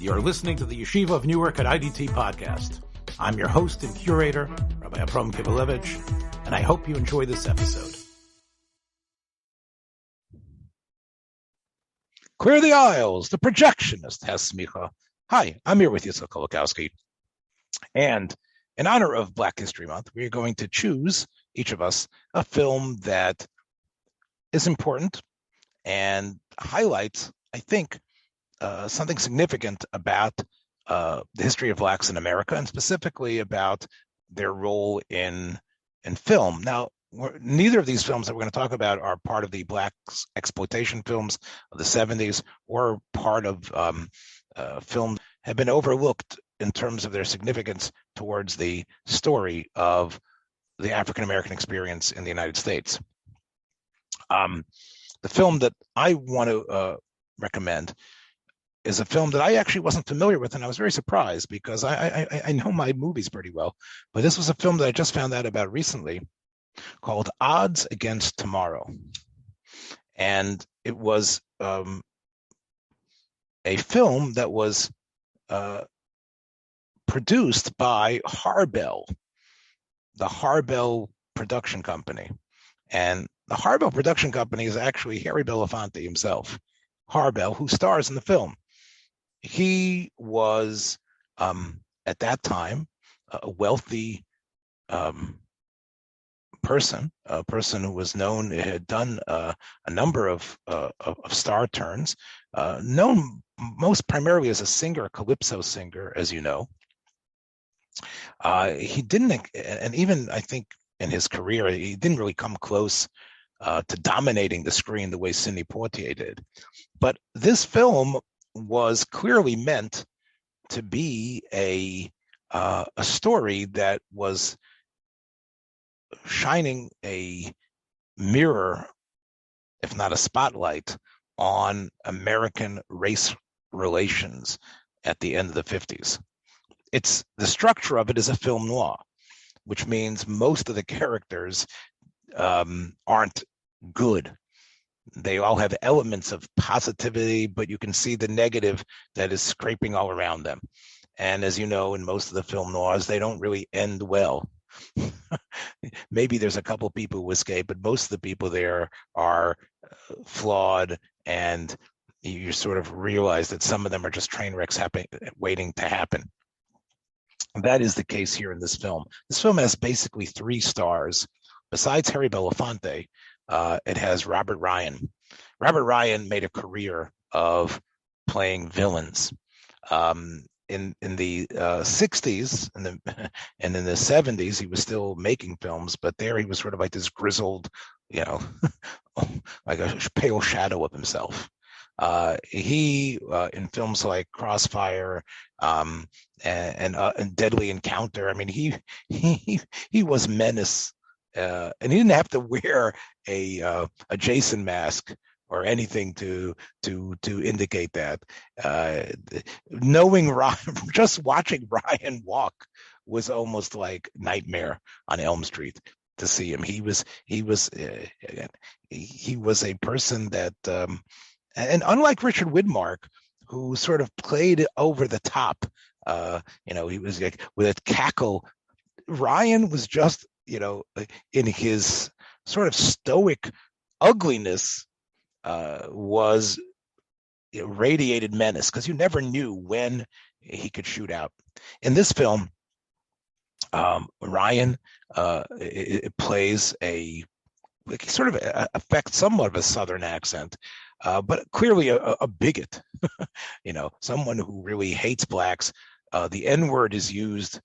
You're listening to the Yeshiva of Newark at IDT podcast. I'm your host and curator, Rabbi Kivlevitz, and I hope you enjoy this episode. Clear the aisles, the Projectionist has Semicha. Hi, I'm here with Yeshiva Kolakowski. And in honor of Black History Month, we're going to choose, each of us, a film that is important and highlights, I think, something significant about the history of Blacks in America, and specifically about their role in film. Now, neither of these films that we're going to talk about are part of the Black exploitation films of the 70s or part of films have been overlooked in terms of their significance towards the story of the African-American experience in the United States. The film that I want to recommend is a film that I actually wasn't familiar with, and I was very surprised because I know my movies pretty well. But this was a film that I just found out about recently called Odds Against Tomorrow. And it was a film that was produced by Harbell, the Harbell production company. And the Harbell production company is actually Harry Belafonte himself, Harbell, who stars in the film. He was, at that time, a wealthy person, a person who was known, had done a number of star turns, known most primarily as a singer, a calypso singer, as you know. He didn't, and even I think in his career, he didn't really come close to dominating the screen the way Sidney Poitier did. But this film was clearly meant to be a story that was shining a mirror, if not a spotlight, on American race relations at the end of the 50s. The structure of it is a film noir, which means most of the characters aren't good. They all have elements of positivity, but you can see the negative that is scraping all around them. And as you know, in most of the film noirs, they don't really end well. Maybe there's a couple people who escape, but most of the people there are flawed, and you sort of realize that some of them are just train wrecks waiting to happen. That is the case here in this film. This film has basically 3 stars. Besides Harry Belafonte, it has Robert Ryan. Robert Ryan made a career of playing villains. In the 60s and in the 70s, he was still making films, but there he was sort of like this grizzled, like a pale shadow of himself. He in films like Crossfire and Deadly Encounter, I mean, he was menace. And he didn't have to wear a Jason mask or anything to indicate that. Knowing Ryan, just watching Ryan walk was almost like Nightmare on Elm Street to see him. He was a person that, and unlike Richard Widmark, who sort of played over the top, he was like with a cackle. Ryan was just, in his sort of stoic ugliness, was radiated menace, because you never knew when he could shoot out. In this film, Ryan it plays sort of affects somewhat of a Southern accent, but clearly a bigot, someone who really hates Blacks. The N-word is used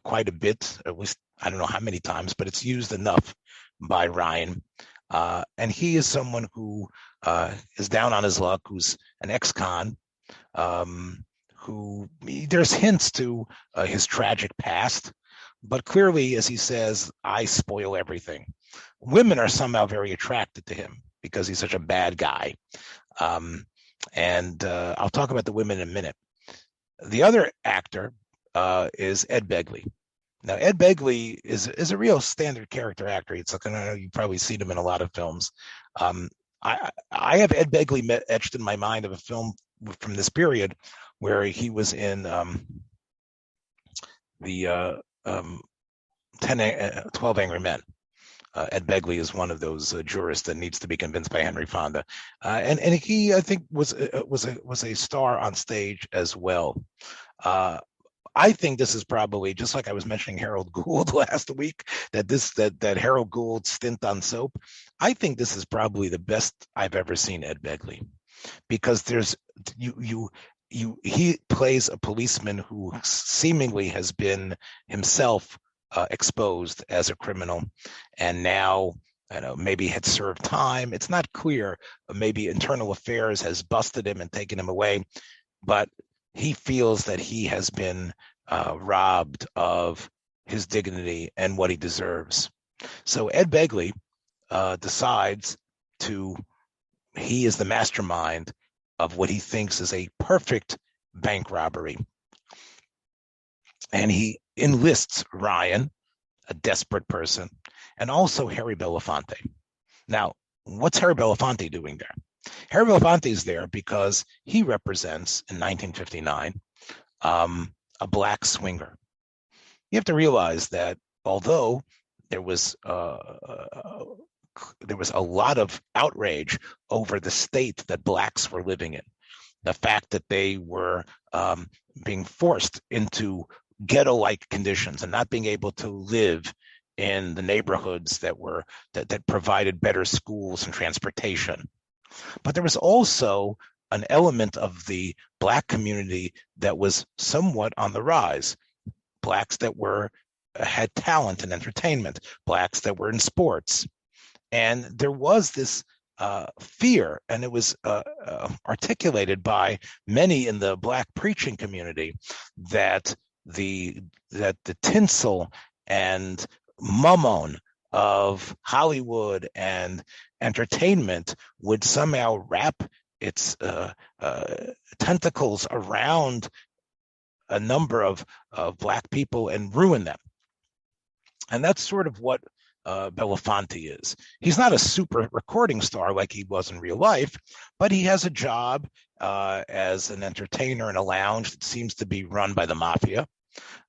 quite a bit, at least I don't know how many times, but it's used enough by Ryan. And he is someone who is down on his luck, who's an ex-con, who there's hints to his tragic past, but clearly, as he says, I spoil everything. Women are somehow very attracted to him because he's such a bad guy. And I'll talk about the women in a minute. The other actor is Ed Begley. Now, Ed Begley is a real standard character actor. It's like, I know you've probably seen him in a lot of films. I have Ed Begley etched in my mind of a film from this period where he was in the 12 Angry Men. Ed Begley is one of those jurists that needs to be convinced by Henry Fonda, and he, I think, was a star on stage as well. I think this is probably, just like I was mentioning Harold Gould last week, that Harold Gould's stint on Soap. I think this is probably the best I've ever seen Ed Begley, because he plays a policeman who seemingly has been himself exposed as a criminal, and now, I know, maybe had served time. It's not clear. Maybe internal affairs has busted him and taken him away, but he feels that he has been robbed of his dignity and what he deserves. So Ed Begley decides he is the mastermind of what he thinks is a perfect bank robbery. And he enlists Ryan, a desperate person, and also Harry Belafonte. Now, what's Harry Belafonte doing there? Harry Belafonte is there because he represents, in 1959, a black swinger. You have to realize that although there was a lot of outrage over the state that blacks were living in, the fact that they were being forced into ghetto-like conditions and not being able to live in the neighborhoods that provided better schools and transportation. But there was also an element of the black community that was somewhat on the rise. Blacks that had talent and entertainment, blacks that were in sports. And there was this fear, and it was articulated by many in the black preaching community, that the tinsel and mammon of Hollywood and entertainment would somehow wrap its tentacles around a number of black people and ruin them. And that's sort of what Belafonte is. He's not a super recording star like he was in real life, but he has a job as an entertainer in a lounge that seems to be run by the mafia.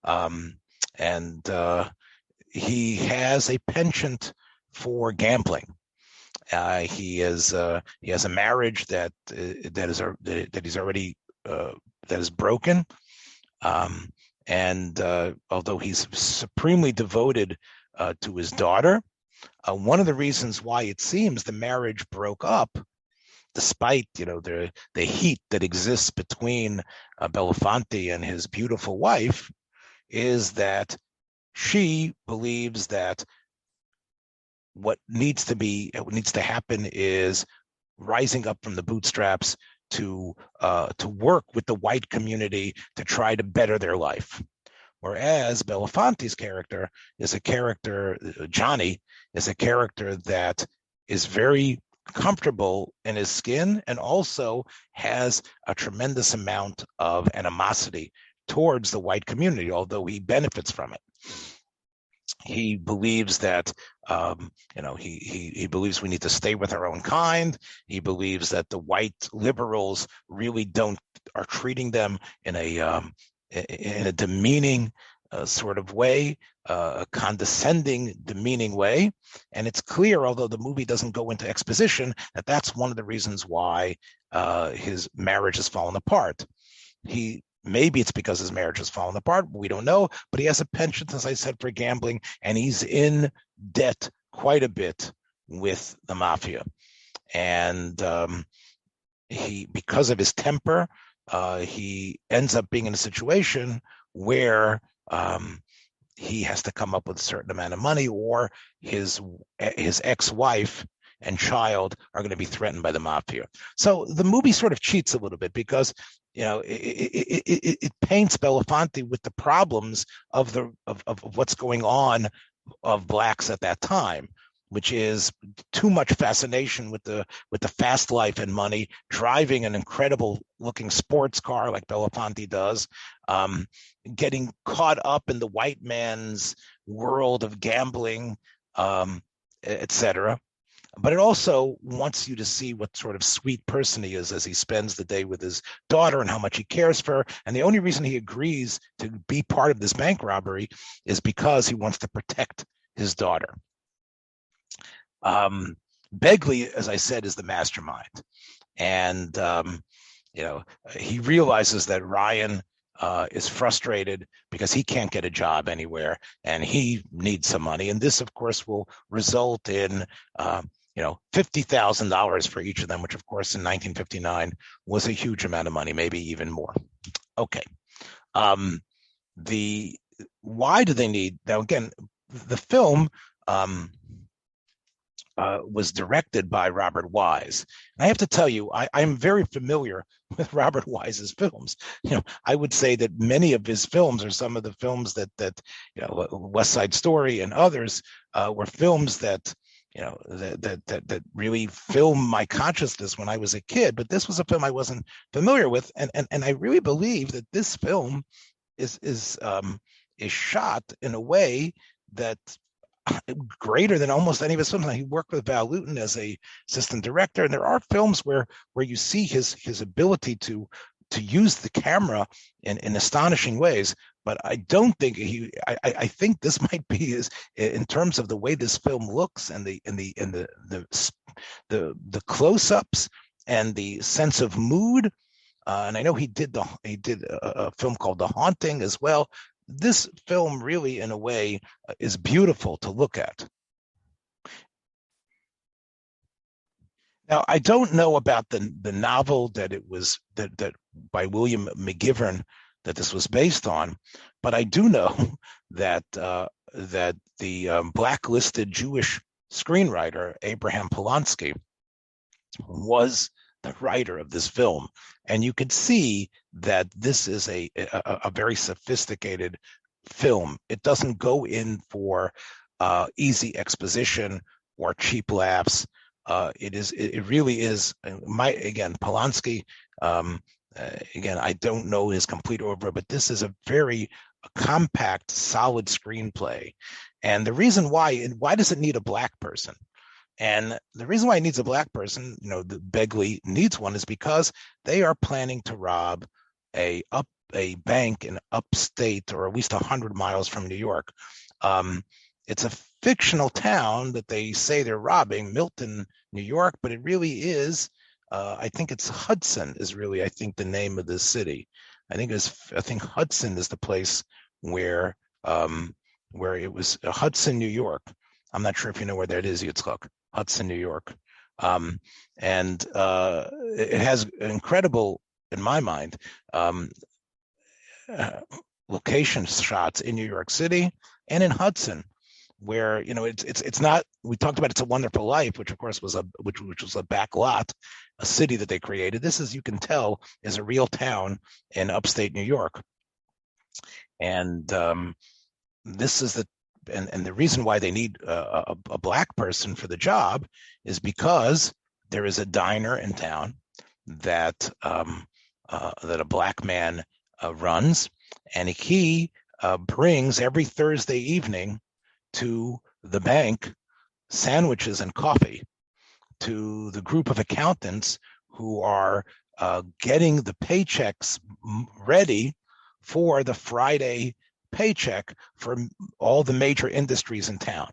And he has a penchant for gambling. He has a marriage that is broken, and although he's supremely devoted to his daughter, one of the reasons why it seems the marriage broke up, despite the heat that exists between Belafonte and his beautiful wife, is that she believes that what needs to happen is rising up from the bootstraps to work with the white community to try to better their life. Whereas Belafonte's character is a character, Johnny is a character that is very comfortable in his skin and also has a tremendous amount of animosity towards the white community, although he benefits from it. He believes that, he believes we need to stay with our own kind. He believes that the white liberals really are treating them in a demeaning sort of way, a condescending, demeaning way. And it's clear, although the movie doesn't go into exposition, that that's one of the reasons why his marriage has fallen apart. Maybe it's because his marriage has fallen apart. We don't know. But he has a penchant, as I said, for gambling, and he's in debt quite a bit with the mafia. And because of his temper, he ends up being in a situation where he has to come up with a certain amount of money, or his ex-wife and child are going to be threatened by the mafia. So the movie sort of cheats a little bit because it paints Belafonte with the problems of what's going on of blacks at that time, which is too much fascination with the fast life and money, driving an incredible looking sports car like Belafonte does, getting caught up in the white man's world of gambling, etc. but it also wants you to see what sort of sweet person he is as he spends the day with his daughter and how much he cares for her. And the only reason he agrees to be part of this bank robbery is because he wants to protect his daughter. Begley, as I said, is the mastermind. And, he realizes that Ryan is frustrated because he can't get a job anywhere and he needs some money. And this, of course, will result in, $50,000 for each of them, which, of course, in 1959 was a huge amount of money, maybe even more. Okay. Why do they need, now again, the film was directed by Robert Wise. And I have to tell you, I'm very familiar with Robert Wise's films. I would say that many of his films are some of the films that West Side Story and others were films that that really filmed my consciousness when I was a kid. But this was a film I wasn't familiar with, and I really believe that this film is shot in a way that greater than almost any of his films. He worked with Val Lewton as a assistant director, and there are films where you see his ability to use the camera in astonishing ways. But I don't think I think this might be in terms of the way this film looks and the close-ups and the sense of mood. And I know he did a film called The Haunting as well. This film really, in a way, is beautiful to look at. Now, I don't know about the novel that it was that by William McGivern that this was based on, but I do know that that the blacklisted Jewish screenwriter Avraham Polanski was the writer of this film, and you could see that this is a very sophisticated film. It doesn't go in for easy exposition or cheap laughs. It really is. Polanski. Again, I don't know his complete over, but this is a very compact, solid screenplay. And the reason why does it need a black person? And the reason why it needs a black person, the Begley needs one, is because they are planning to rob a bank in upstate, or at least 100 miles from New York. It's a fictional town that they say they're robbing, Milton, New York, but it really is. I think it's Hudson is really, I think, the name of the city. I think Hudson is the place where it was Hudson, New York. I'm not sure if you know where that is, Yitzchak. Hudson, New York. And it has incredible, in my mind, location shots in New York City and in Hudson, where it's not. We talked about It's a Wonderful Life, which of course was which was a back lot, a city that they created. This is, you can tell, is a real town in upstate New York, and this is and the reason why they need a black person for the job is because there is a diner in town that a black man runs, and he brings every Thursday evening to the bank sandwiches and coffee to the group of accountants who are getting the paychecks ready for the Friday paycheck for all the major industries in town.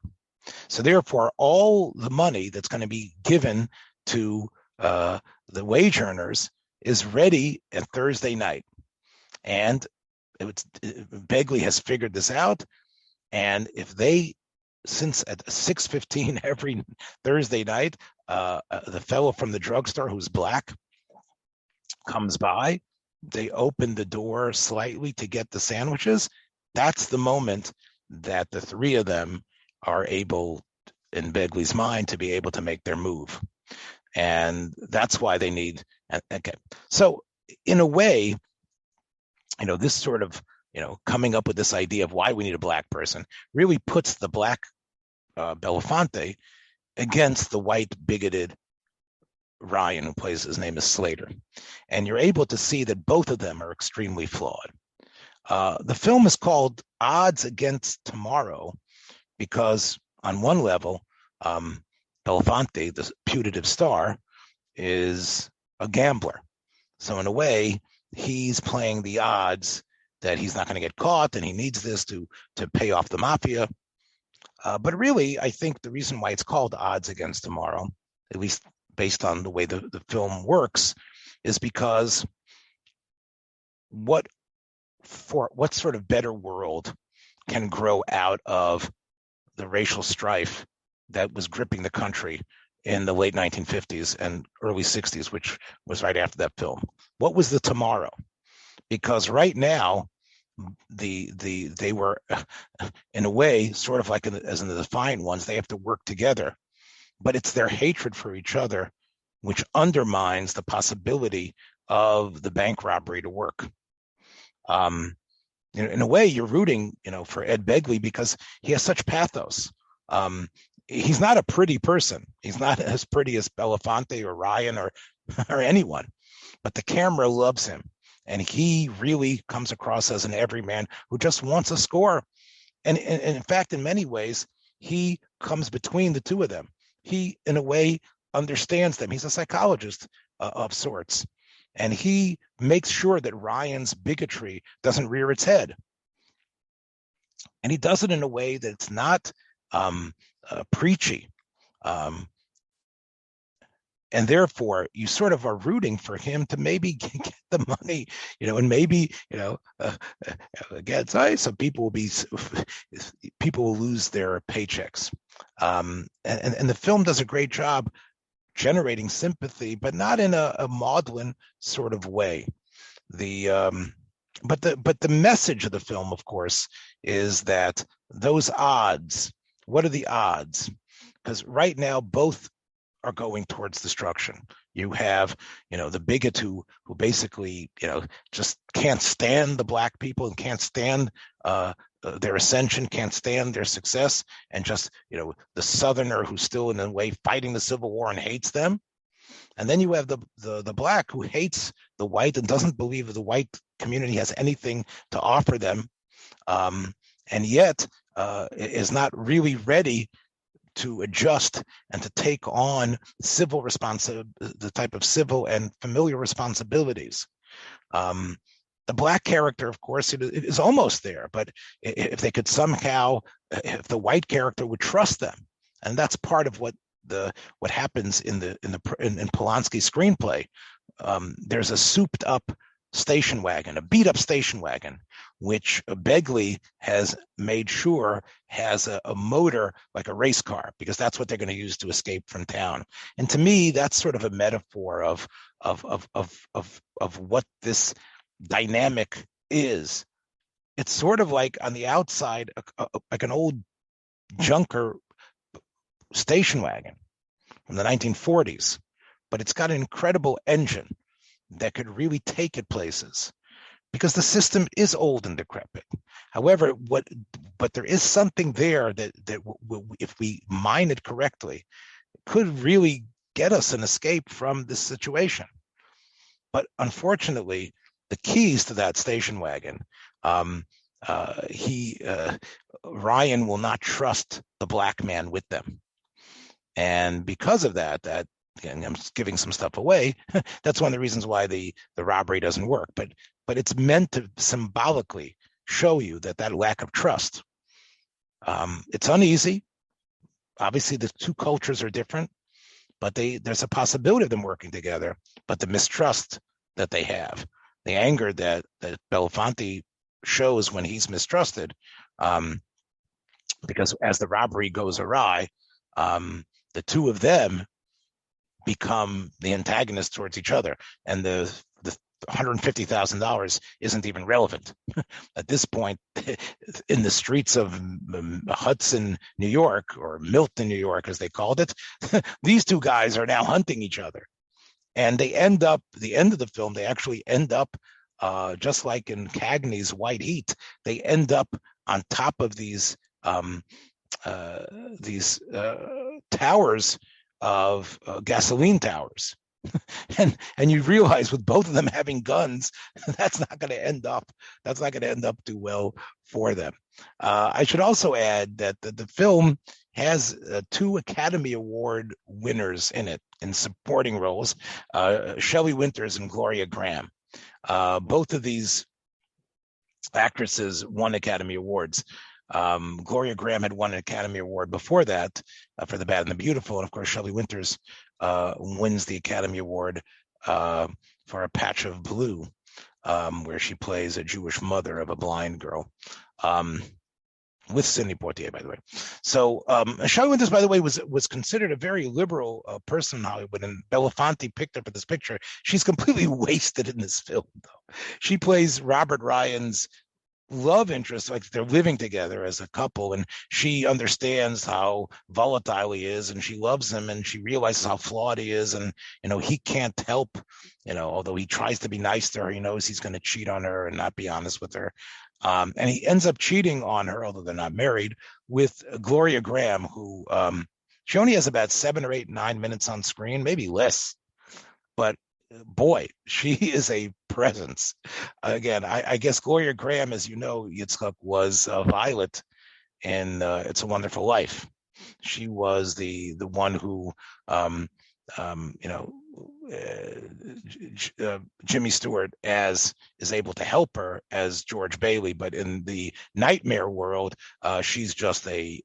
So therefore, all the money that's going to be given to the wage earners is ready at Thursday night. And Begley has figured this out. And if since at 6:15 every Thursday night, the fellow from the drugstore who's black comes by, they open the door slightly to get the sandwiches. That's the moment that the three of them are able, in Begley's mind, to be able to make their move. And that's why they need, okay. So in a way, this sort of, coming up with this idea of why we need a black person really puts the black Belafonte against the white bigoted Ryan, who plays, his name is Slater. And you're able to see that both of them are extremely flawed. The film is called Odds Against Tomorrow because on one level, Belafonte, the putative star, is a gambler. So in a way, he's playing the odds that he's not going to get caught, and he needs this to pay off the mafia. But really, I think the reason why it's called Odds Against Tomorrow, at least based on the way the film works, is because what sort of better world can grow out of the racial strife that was gripping the country in the late 1950s and early 60s, which was right after that film? What was the tomorrow? Because right now, they were, in a way, sort of like as in the Defiant Ones, they have to work together. But it's their hatred for each other which undermines the possibility of the bank robbery to work. In a way, you're rooting, for Ed Begley because he has such pathos. He's not a pretty person. He's not as pretty as Belafonte or Ryan or anyone, but the camera loves him. And he really comes across as an everyman who just wants a score. And in fact, in many ways, he comes between the two of them. He, in a way, understands them. He's a psychologist of sorts. And he makes sure that Ryan's bigotry doesn't rear its head. And he does it in a way that's not preachy. And therefore, you sort of are rooting for him to maybe get the money, and maybe, again, some people will lose their paychecks. And the film does a great job generating sympathy, but not in a maudlin sort of way. But the message of the film, of course, is that those odds, what are the odds? Because right now, both are going towards destruction. You have, the bigot who basically, just can't stand the black people and can't stand their ascension, can't stand their success, and just, the Southerner who's still in a way fighting the Civil War and hates them. And then you have the black who hates the white and doesn't believe the white community has anything to offer them, and yet is not really ready to adjust and to take on the type of civil and familiar responsibilities. The black character, of course, it is almost there, but if they could somehow, if the white character would trust them, and that's part of what happens in Polanski's screenplay. There's a souped up station wagon, a beat up station wagon, which Begley has made sure has a motor like a race car, because that's what they're going to use to escape from town. And to me, that's sort of a metaphor of what this dynamic is. It's sort of like on the outside, like an old junker station wagon from the 1940s, but it's got an incredible engine that could really take it places, because the system is old and decrepit. However, but there is something there that if we mine it correctly, could really get us an escape from this situation. But unfortunately, the keys to that station wagon, Ryan will not trust the black man with them. And because of that, again, I'm giving some stuff away. That's one of the reasons why the robbery doesn't work. But it's meant to symbolically show you that lack of trust. It's uneasy. Obviously, the two cultures are different, but there's a possibility of them working together. But the mistrust that they have, the anger that Belafonte shows when he's mistrusted, because as the robbery goes awry, the two of them become the antagonists towards each other, and the $150,000 isn't even relevant at this point. In the streets of Hudson, New York, or Milton, New York, as they called it, these two guys are now hunting each other, and they end up, the end of the film, they actually end up just like in Cagney's White Heat, they end up on top of these towers of gasoline towers. and you realize with both of them having guns, that's not going to end up too well for them. I should also add that the film has 2 Academy Award winners in it in supporting roles, Shelley Winters and Gloria Graham. Both of these actresses won Academy Awards. Gloria Graham had won an Academy Award before that for The Bad and the Beautiful, and of course Shelley Winters wins the Academy Award for A Patch of Blue, where she plays a Jewish mother of a blind girl. With Sidney Poitier, by the way. So Shelley Winters, by the way, was considered a very liberal person in Hollywood, and Belafonte picked her for this picture. She's completely wasted in this film, though. She plays Robert Ryan's love interest, like they're living together as a couple, and she understands how volatile he is, and she loves him, and she realizes how flawed he is, and he can't help, although he tries to be nice to her, he knows he's going to cheat on her and not be honest with her. And he ends up cheating on her, although they're not married, with Gloria Graham, who she only has about 7 or 8, 9 minutes on screen, maybe less. But boy, she is a presence. Again, I guess Gloria Graham, as you know, Yitzchak, was Violet in It's a Wonderful Life. She was the one who, Jimmy Stewart is able to help her as George Bailey, but in the nightmare world, she's just a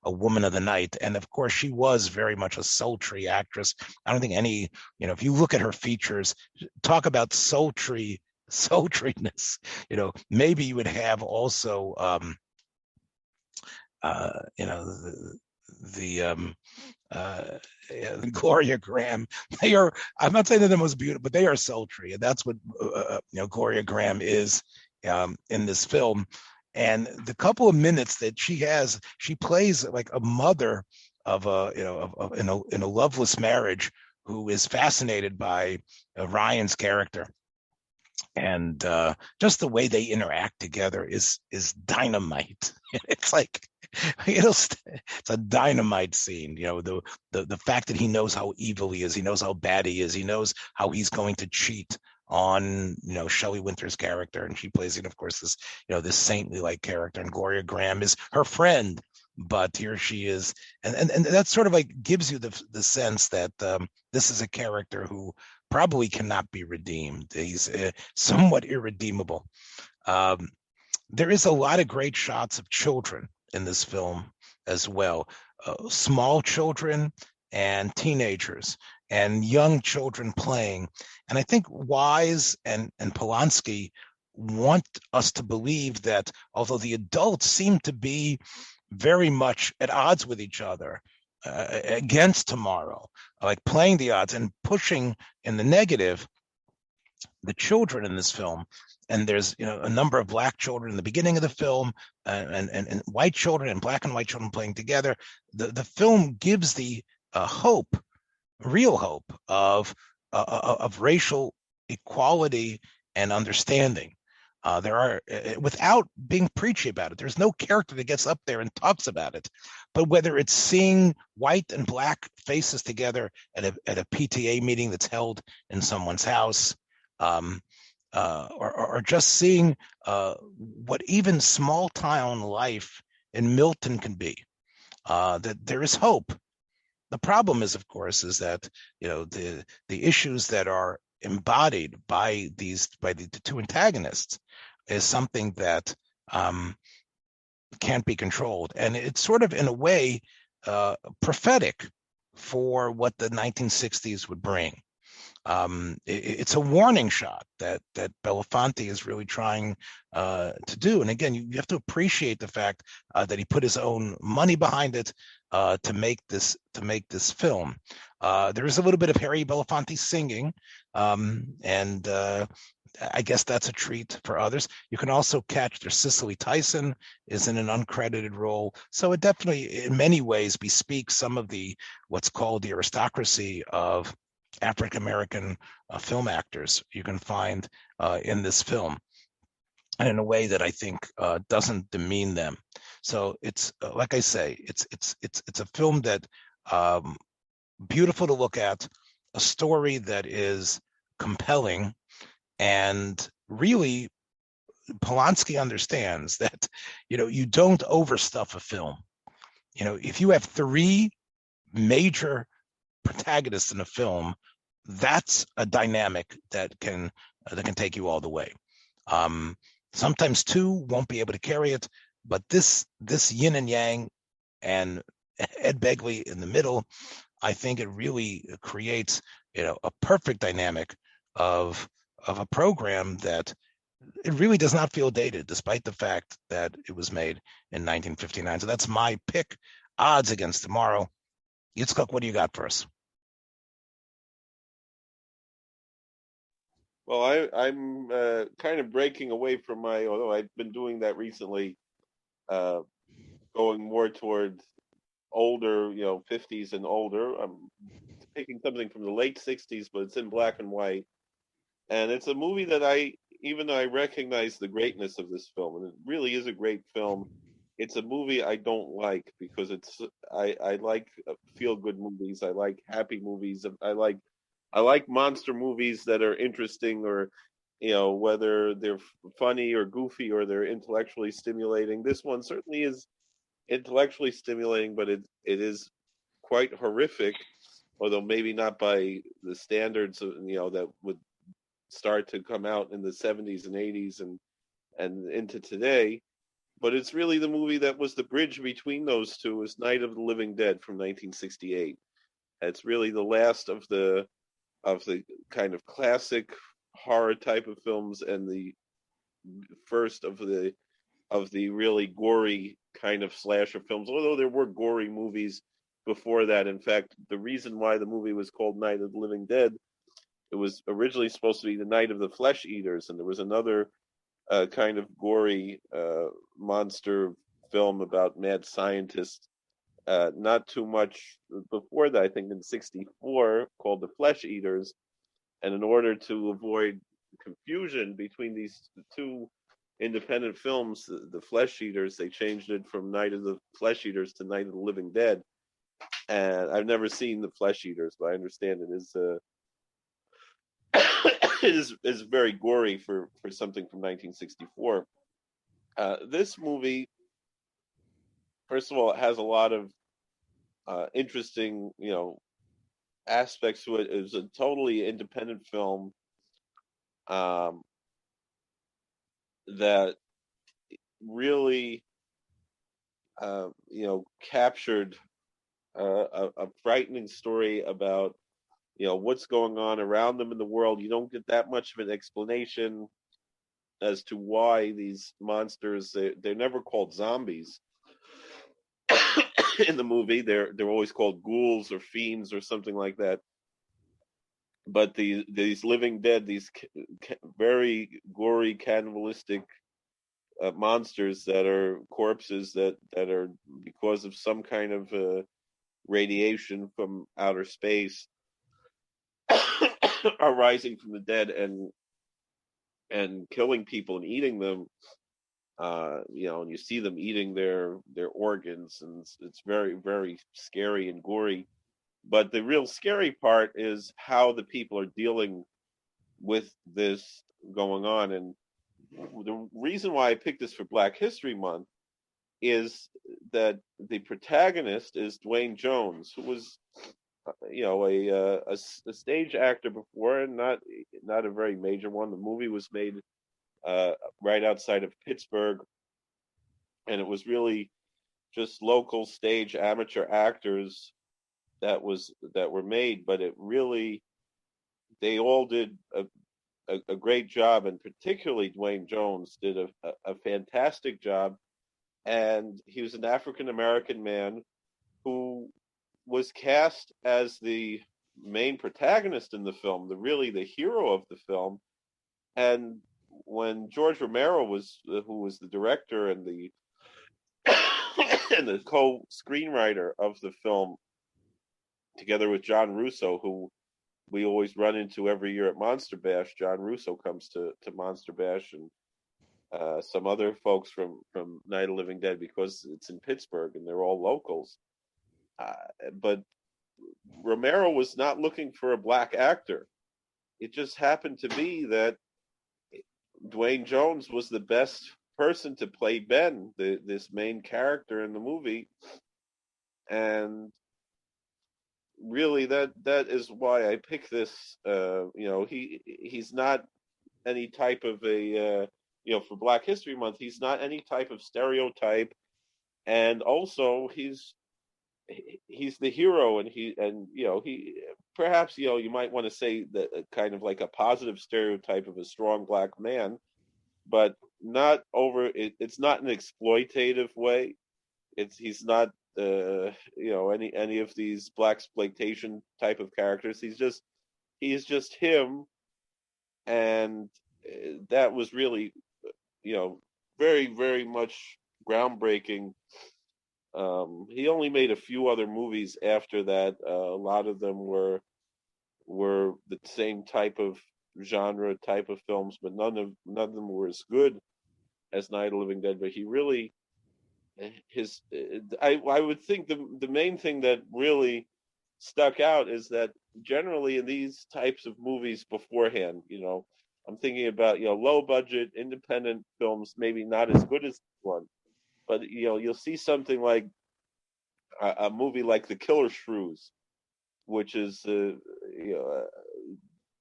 woman of the night. And of course, she was very much a sultry actress. I don't think any, if you look at her features, talk about sultriness. Maybe you would have also, Gloria Graham. They are, I'm not saying they're the most beautiful, but they are sultry. And that's what, Gloria Graham is in this film. And the couple of minutes that she has, she plays like a mother of in a loveless marriage who is fascinated by Ryan's character. And just the way they interact together is dynamite. It's like, it's a dynamite scene. The fact that he knows how evil he is, he knows how bad he is, he knows how he's going to cheat on Shelley Winters' character, and she plays of course this this saintly like character, and Gloria Graham is her friend, but here she is, and that sort of like gives you the sense that this is a character who probably cannot be redeemed. He's somewhat irredeemable. There is a lot of great shots of children in this film as well, small children and teenagers and young children playing. And I think Wise and Polanski want us to believe that although the adults seem to be very much at odds with each other, against tomorrow, like playing the odds and pushing in the negative, the children in this film, and there's a number of black children in the beginning of the film, and white children and black and white children playing together. The film gives the hope, real hope of racial equality and understanding. There are, without being preachy about it, there's no character that gets up there and talks about it. But whether it's seeing white and black faces together at a PTA meeting that's held in someone's house, or just seeing what even small town life in Milton can be, that there is hope. The problem is, of course, is that the issues that are embodied by the 2 antagonists is something that can't be controlled, and it's sort of in a way prophetic for what the 1960s would bring. It's a warning shot that Belafonte is really trying to do. And again, you have to appreciate the fact that he put his own money behind it to make this film. There is a little bit of Harry Belafonte singing, and I guess that's a treat for others. You can also catch there's Cicely Tyson is in an uncredited role. So it definitely, in many ways, bespeaks some of what's called the aristocracy of African-American film actors you can find in this film, and in a way that I think doesn't demean them. So it's like I say, it's a film that beautiful to look at, a story that is compelling, and really Polanski understands that you don't overstuff a film. If you have three major protagonists in a film, that's a dynamic that can take you all the way. Sometimes two won't be able to carry it, but this yin and yang and Ed Begley in the middle, I think it really creates a perfect dynamic of a program that it really does not feel dated, despite the fact that it was made in 1959. So that's my pick. Odds against tomorrow. Yitzchak, what do you got for us? Well, I'm kind of breaking away from although I've been doing that recently, going more toward older, 50s and older. I'm taking something from the late 60s, but it's in black and white. And it's a movie that even though I recognize the greatness of this film, and it really is a great film, it's a movie I don't like because I like feel-good movies. I like happy movies. I like monster movies that are interesting, or whether they're funny or goofy or they're intellectually stimulating. This one certainly is intellectually stimulating, but it is quite horrific, although maybe not by the standards of, that would start to come out in the 70s and 80s and into today. But it's really the movie that was the bridge between those two, is Night of the Living Dead from 1968. It's really the last of the kind of classic horror type of films, and the first of the really gory kind of slasher films, although there were gory movies before that. In fact, the reason why the movie was called Night of the Living Dead, it was originally supposed to be the Night of the Flesh Eaters, and there was another kind of gory monster film about mad scientists not too much before that, I think in 64, called The Flesh Eaters. And in order to avoid confusion between these two independent films, the Flesh Eaters, they changed it from Night of the Flesh Eaters to Night of the Living Dead. And I've never seen the Flesh Eaters, but I understand it is is very gory for something from 1964. This movie, first of all, it has a lot of interesting, aspects to it. It was a totally independent film that really, captured a frightening story about, what's going on around them in the world. You don't get that much of an explanation as to why these monsters, they're never called zombies in the movie. They're always called ghouls or fiends or something like that. But these living dead, these very gory, cannibalistic monsters that are corpses that are, because of some kind of radiation from outer space, are rising from the dead and killing people and eating them. And you see them eating their organs, and it's very, very scary and gory. But the real scary part is how the people are dealing with this going on. And the reason why I picked this for Black History Month is that the protagonist is Dwayne Jones, who was, a stage actor before, and not a very major one. The movie was made right outside of Pittsburgh, and it was really just local stage amateur actors that were made. But it really, they all did a great job, and particularly Dwayne Jones did a fantastic job. And he was an African American man who was cast as the main protagonist in the film, the hero of the film. And when George Romero who was the director and the and the co-screenwriter of the film, together with John Russo, who we always run into every year at Monster Bash. John Russo comes to Monster Bash, and some other folks from Night of the Living Dead, because it's in Pittsburgh and they're all locals. But Romero was not looking for a black actor. It just happened to be that Dwayne Jones was the best person to play Ben, this main character in the movie. and really that is why I picked this. He's not any type of a for Black History Month. He's not any type of stereotype, and also he's the hero, and he perhaps you might want to say that kind of like a positive stereotype of a strong black man, but not over it, it's not an exploitative way. He's not any of these black exploitation type of characters. He's just him, and that was really very, very much groundbreaking. He only made a few other movies after that. A lot of them were the same type of genre type of films, but none of them were as good as Night of the Living Dead. But he really I would think the main thing that really stuck out is that generally in these types of movies beforehand, I'm thinking about low budget independent films, maybe not as good as this one, but you'll see something like a movie like The Killer Shrews, which is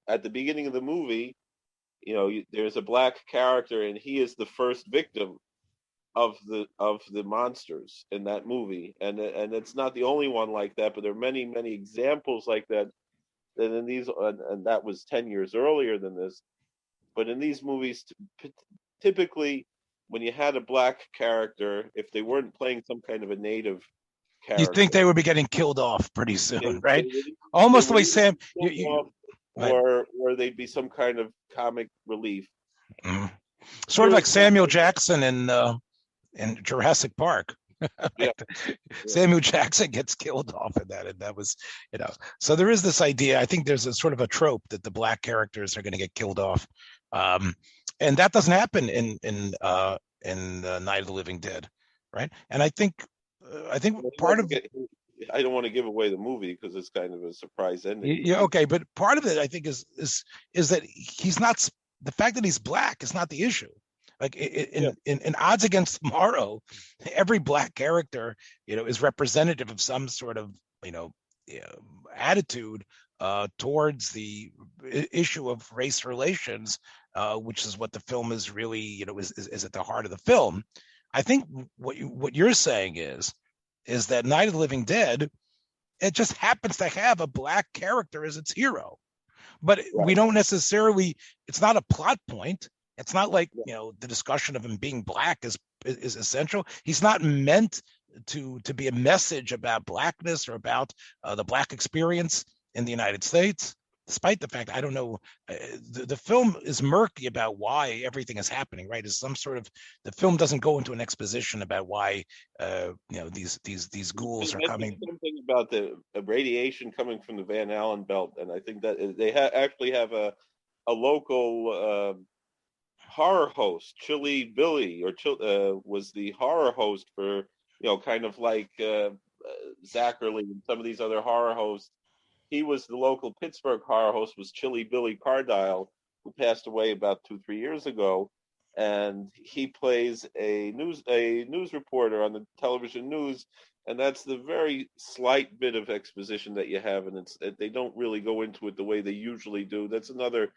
at the beginning of the movie, there's a black character, and he is the first victim of the monsters in that movie, and it's not the only one like that, but there are many examples like that. That in these, and that was 10 years earlier than this, but in these movies, typically, when you had a black character, if they weren't playing some kind of a native character, you think they would be getting killed off pretty soon, right? They Almost the way would Sam, or they'd be some kind of comic relief, sort of like Samuel Jackson in Jurassic Park. Yeah. Samuel Jackson gets killed off in that, and that was, so there is this idea. I think there's a sort of a trope that the black characters are going to get killed off, and that doesn't happen in Night of the Living Dead, right? And I think part of I don't want to give away the movie because it's kind of a surprise ending. Yeah, okay, but part of it I think is that he's not, the fact that he's black is not the issue. Like in Odds Against Tomorrow, every black character, is representative of some sort of, attitude towards the issue of race relations, which is what the film is really, is at the heart of the film. I think what you're saying is that Night of the Living Dead, it just happens to have a black character as its hero, but we don't necessarily. It's not a plot point. It's not like the discussion of him being black is essential. He's not meant to be a message about blackness or about the black experience in the United States. Despite the fact, I don't know, the film is murky about why everything is happening. Right? Is some sort of, the film doesn't go into an exposition about why these ghouls are coming. Something about the radiation coming from the Van Allen belt, and I think that they actually have a local. Horror host, Chili Billy, was the horror host for, kind of like Zachary and some of these other horror hosts. He was the local Pittsburgh horror host, was Chili Billy Cardile, who passed away about 2-3 years ago, and he plays a news reporter on the television news, and that's the very slight bit of exposition that you have, and they don't really go into it the way they usually do. That's another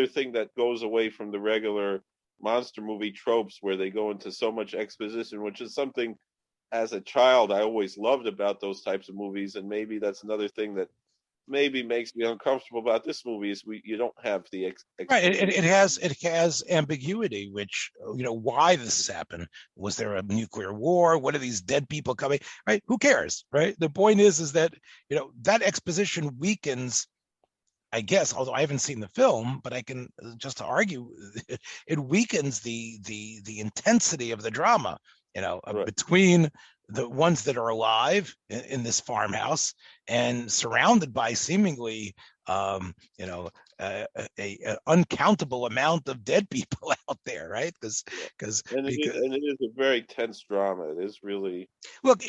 thing that goes away from the regular monster movie tropes, where they go into so much exposition, which is something as a child I always loved about those types of movies. And maybe that's another thing that maybe makes me uncomfortable about this movie, is you don't have the right. It has ambiguity, which, why this happened. Was there a nuclear war? What are these dead people coming? Right? Who cares? Right? The point is that, that exposition weakens, I guess, although I haven't seen the film, but I can just argue it weakens the intensity of the drama, right, between the ones that are alive in this farmhouse and surrounded by seemingly, an uncountable amount of dead people out there, right? Because it is a very tense drama. It is really. Look,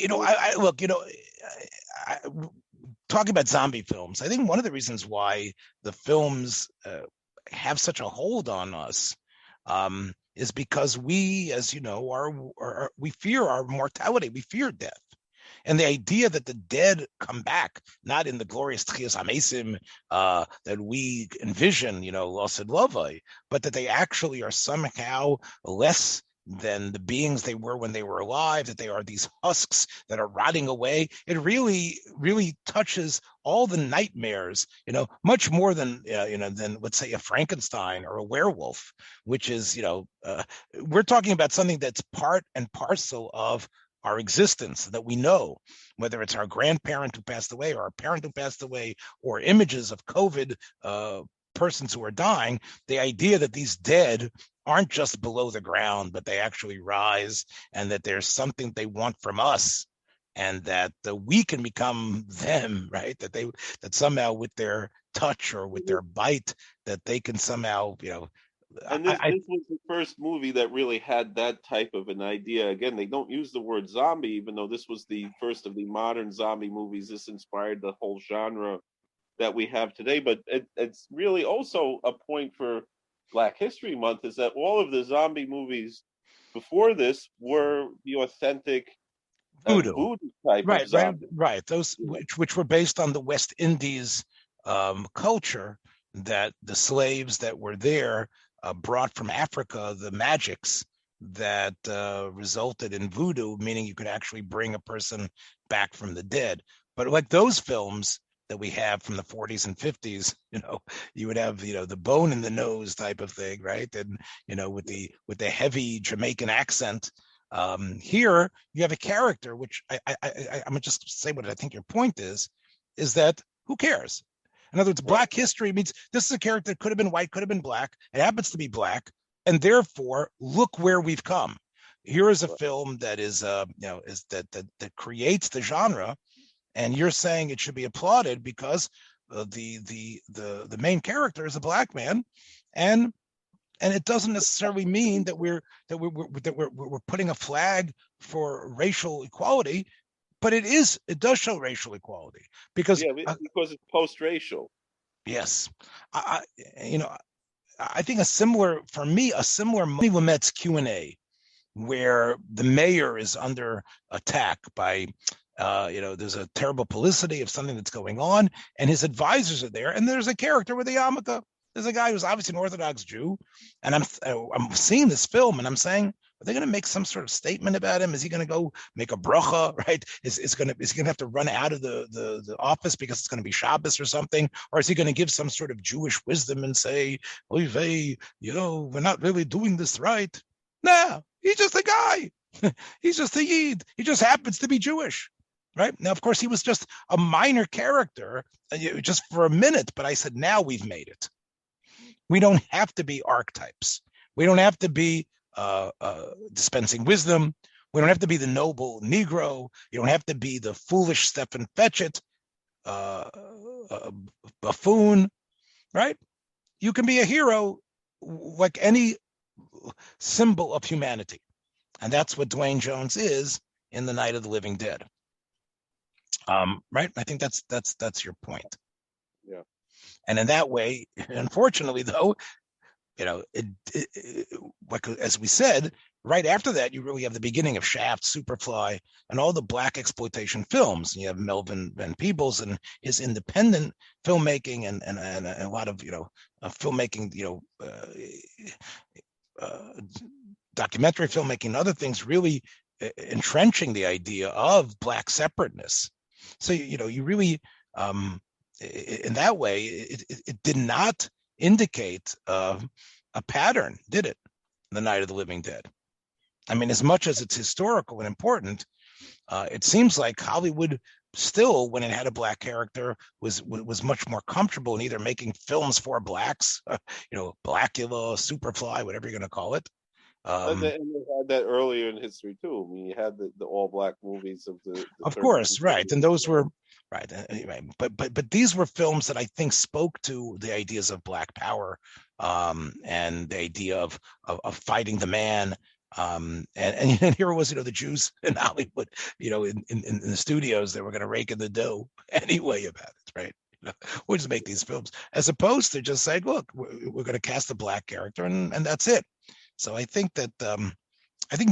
talking about zombie films, I think one of the reasons why the films have such a hold on us is because we, as you know, we fear our mortality. We fear death. And the idea that the dead come back, not in the glorious Tchias Hamesim that we envision, Lasid Lovai, but that they actually are somehow less than the beings they were when they were alive, that they are these husks that are rotting away. It really, really touches all the nightmares, much more than, than let's say a Frankenstein or a werewolf, which is, we're talking about something that's part and parcel of our existence that we know, whether it's our grandparent who passed away or our parent who passed away or images of COVID persons who are dying, the idea that these dead aren't just below the ground, but they actually rise, and that there's something they want from us, and that we can become them, right? That somehow with their touch or with their bite, that they can somehow, And this was the first movie that really had that type of an idea. Again, they don't use the word zombie, even though this was the first of the modern zombie movies. This inspired the whole genre that we have today. But it's really also a point for Black History Month, is that all of the zombie movies before this were the authentic voodoo type of zombie. Right. Those which were based on the West Indies culture, that the slaves that were there brought from Africa the magics that resulted in voodoo, meaning you could actually bring a person back from the dead. But like those films that we have from the 40s and 50s, you would have, the bone in the nose type of thing, right? And, with the heavy Jamaican accent. Here you have a character, which I'm gonna just say what I think your point is that who cares? In other words, Black history means this is a character that could have been white, could have been black. It happens to be black, and therefore, look where we've come. Here is a film that is, that creates the genre, and you're saying it should be applauded because the main character is a black man, and it doesn't necessarily mean that we're putting a flag for racial equality. But it does show racial equality because it's post-racial. Yes, I think a similar Money Lamette's Q&A, where the mayor is under attack by there's a terrible publicity of something that's going on, and his advisors are there, and there's a character with a yarmulke. There's a guy who's obviously an Orthodox Jew, and I'm seeing this film, and I'm saying, are they going to make some sort of statement about him? Is he going to go make a bracha, right? Is he going to have to run out of the office because it's going to be Shabbos or something? Or is he going to give some sort of Jewish wisdom and say, oy vey, we're not really doing this right? No, he's just a guy. He's just a Yid. He just happens to be Jewish, right? Now, of course, he was just a minor character just for a minute, but I said, now we've made it. We don't have to be archetypes. We don't have to be dispensing wisdom. We don't have to be the noble Negro. You don't have to be the foolish Stephen Fetchit, buffoon, right? You can be a hero like any symbol of humanity. And that's what Dwayne Jones is in The Night of the Living Dead. Right? I think that's your point. Yeah. And in that way, unfortunately, though, like as we said, right after that, you really have the beginning of Shaft, Superfly, and all the black exploitation films. And you have Melvin Van Peebles and his independent filmmaking, and a lot of filmmaking, documentary filmmaking, and other things, really entrenching the idea of black separateness. So you really, in that way, it did not indicate a pattern, did it? The Night of the Living Dead. I mean, as much as it's historical and important, it seems like Hollywood still, when it had a black character, was much more comfortable in either making films for blacks, Blackula, Superfly, whatever you're going to call it. And they had that earlier in history too. I mean, you had the all black movies of the of course, right, and those were right. Anyway, but these were films that I think spoke to the ideas of black power, and the idea of fighting the man. And here it was, the Jews in Hollywood, in the studios, they were going to rake in the dough anyway about it, right? We'll just make these films, as opposed to just saying, look, we're going to cast a black character, and that's it. So I think that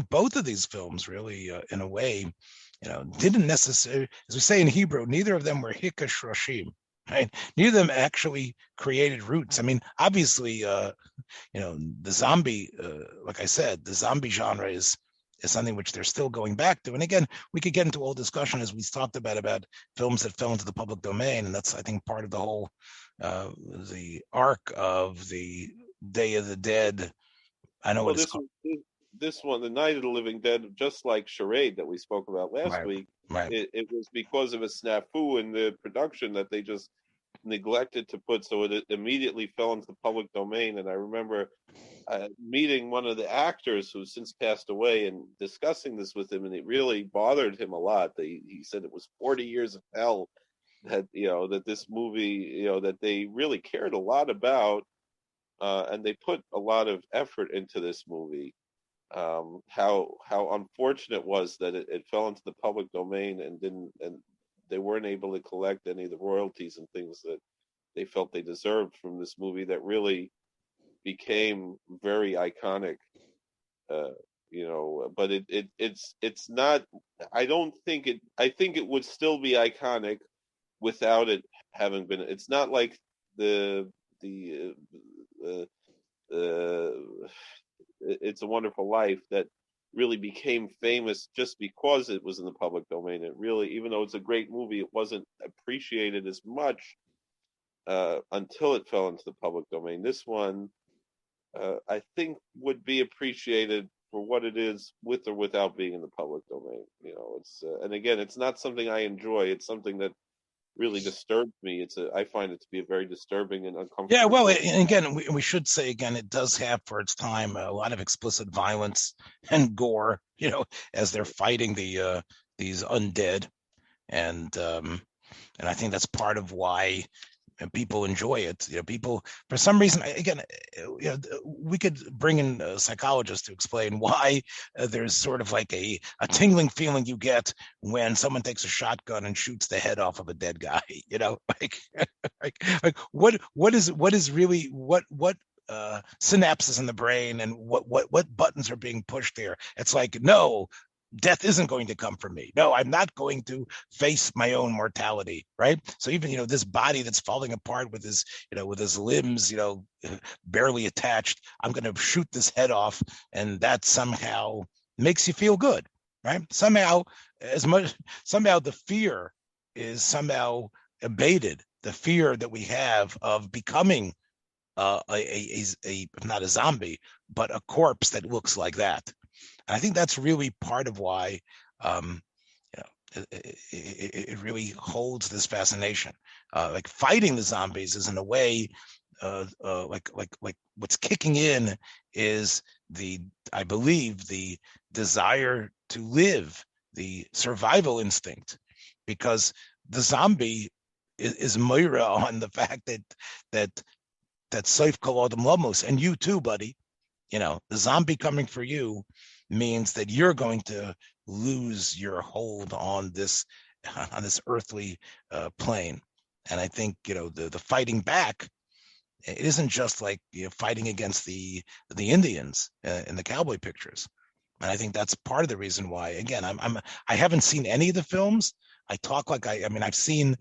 both of these films really, in a way, didn't necessarily, as we say in Hebrew, neither of them were hikash roshim, right? Neither of them actually created roots. I mean, obviously, the zombie, like I said, the zombie genre is something which they're still going back to. And again, we could get into all discussion as we talked about films that fell into the public domain, and that's, I think, part of the whole the arc of the Day of the Dead. I know Well, what it's called. this one, The Night of the Living Dead, just like Charade that we spoke about last Right, week, right. it was because of a snafu in the production that they just neglected to put, so it immediately fell into the public domain. And I remember meeting one of the actors who's since passed away and discussing this with him, and it really bothered him a lot. He said it was 40 years of hell that that this movie that they really cared a lot about, and they put a lot of effort into this movie. How unfortunate was that it fell into the public domain and they weren't able to collect any of the royalties and things that they felt they deserved from this movie that really became very iconic. But it's not. I don't think it. I think it would still be iconic without it having been. It's not like the It's a Wonderful Life that really became famous just because it was in the public domain. It really, even though it's a great movie, it wasn't appreciated as much until it fell into the public domain. This one, I think, would be appreciated for what it is, with or without being in the public domain. It's and again, it's not something I enjoy. It's something that really disturbs me. I find it to be a very disturbing and uncomfortable. Yeah, well, and again, we should say again, it does have for its time a lot of explicit violence and gore, as they're fighting these undead, and I think that's part of why people enjoy it. People, for some reason, again, we could bring in a psychologist to explain why there's sort of like a tingling feeling you get when someone takes a shotgun and shoots the head off of a dead guy. Like what is really what synapses in the brain and what buttons are being pushed there. It's like, no, death isn't going to come for me. No, I'm not going to face my own mortality, right? So even, this body that's falling apart with his limbs, barely attached, I'm going to shoot this head off, and that somehow makes you feel good, right? Somehow the fear is somehow abated. The fear that we have of becoming not a zombie, but a corpse that looks like that. And I think that's really part of why it really holds this fascination. Like fighting the zombies is, in a way, like what's kicking in is I believe the desire to live, the survival instinct, because the zombie is moira on the fact that Seif Kol Adam Lamos, and you too, buddy. The zombie coming for you means that you're going to lose your hold on this earthly plane. And I think the fighting back, it isn't just like fighting against the Indians in the cowboy pictures. And I think that's part of the reason why. Again, I haven't seen any of the films. I talk like I've seen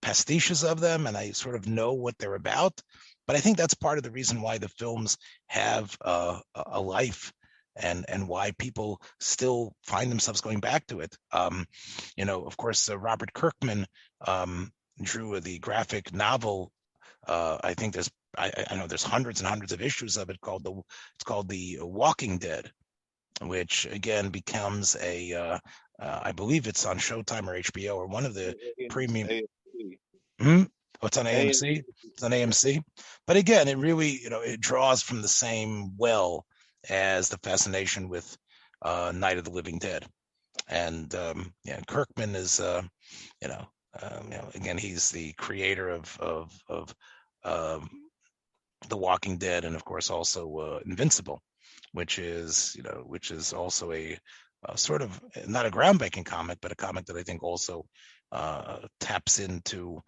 pastiches of them, and I sort of know what they're about. But I think that's part of the reason why the films have a life, and why people still find themselves going back to it. Of course, Robert Kirkman drew the graphic novel. I think I know there's hundreds and hundreds of issues of it. It's called The Walking Dead, which again becomes I believe it's on Showtime or HBO or one of the premium. It's on AMC. It's on AMC. But again, it really, it draws from the same well as the fascination with Night of the Living Dead. And Kirkman is, again, he's the creator of The Walking Dead, and of course also Invincible, which is also a sort of not a groundbreaking comic, but a comic that I think also taps into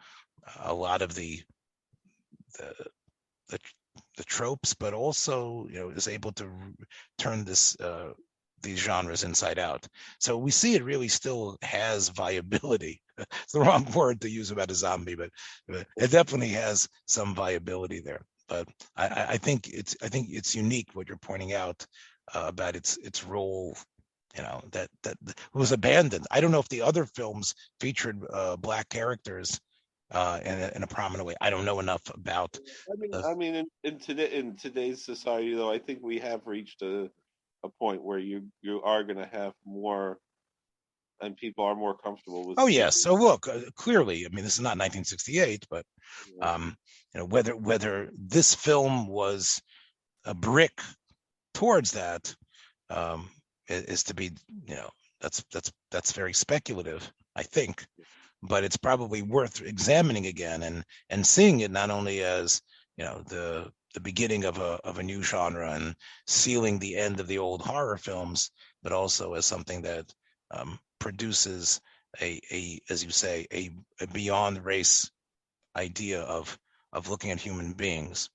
a lot of the tropes, but also is able to turn this these genres inside out. So we see it really still has viability. It's the wrong word to use about a zombie, but it definitely has some viability there. But I think it's unique what you're pointing out about its role. That was abandoned. I don't know if the other films featured black characters in a prominent way. I don't know enough about. In today's society, though, I think we have reached a point where you are going to have more, and people are more comfortable with. Oh yes. So look, clearly, I mean, this is not 1968, but whether this film was a brick towards that is to be, that's very speculative, I think, but it's probably worth examining again and seeing it not only as the beginning of a new genre and sealing the end of the old horror films, but also as something that produces a as you say, a beyond race idea of looking at human beings.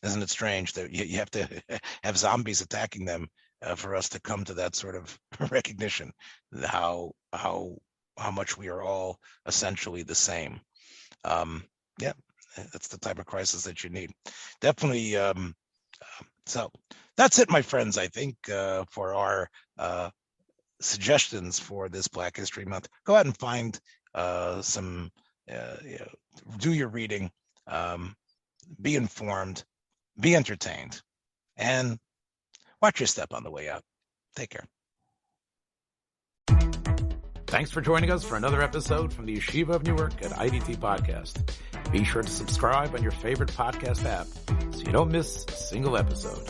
Isn't it strange that you have to have zombies attacking them for us to come to that sort of recognition, how much we are all essentially the same. Yeah, that's the type of crisis that you need. Definitely. So that's it, my friends, I think, for our suggestions for this Black History Month. Go out and find some, do your reading, be informed, be entertained, and watch your step on the way out. Take care. Thanks for joining us for another episode from the Yeshiva of Newark at IDT Podcast. Be sure to subscribe on your favorite podcast app so you don't miss a single episode.